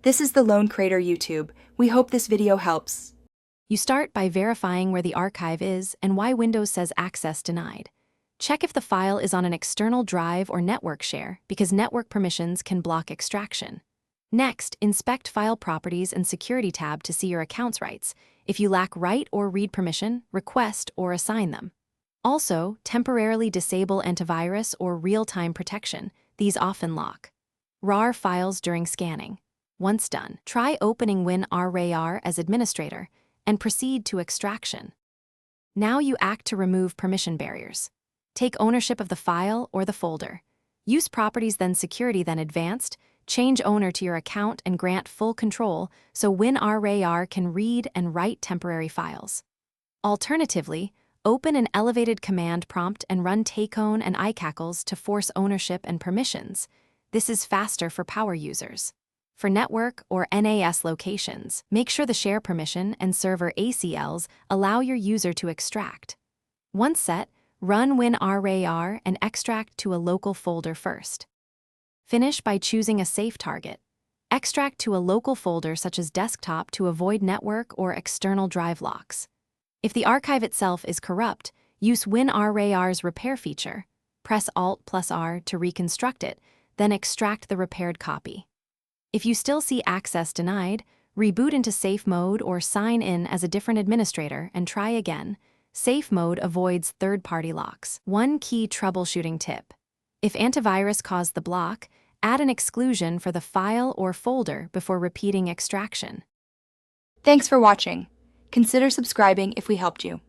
This is the Lone Crater YouTube. We hope this video helps. You start by verifying where the archive is and why Windows says Access Denied. Check if the file is on an external drive or network share, because network permissions can block extraction. Next, inspect File Properties and Security tab to see your account's rights. If you lack write or read permission, request or assign them. Also, temporarily disable antivirus or real-time protection. These often lock RAR files during scanning. Once done, try opening WinRAR as administrator and proceed to extraction. Now you act to remove permission barriers. Take ownership of the file or the folder. Use Properties then Security then Advanced. Change owner to your account and grant full control so WinRAR can read and write temporary files. Alternatively, open an elevated command prompt and run takeown and icackles to force ownership and permissions. This is faster for power users. For network or NAS locations, make sure the share permission and server ACLs allow your user to extract. Once set, run WinRAR and extract to a local folder first. Finish by choosing a safe target. Extract to a local folder such as desktop to avoid network or external drive locks. If the archive itself is corrupt, use WinRAR's repair feature. Press Alt+R to reconstruct it, then extract the repaired copy. If you still see Access Denied, reboot into safe mode or sign in as a different administrator and try again. Safe mode avoids third-party locks. One key troubleshooting tip. If antivirus caused the block, add an exclusion for the file or folder before repeating extraction. Thanks for watching. Consider subscribing if we helped you.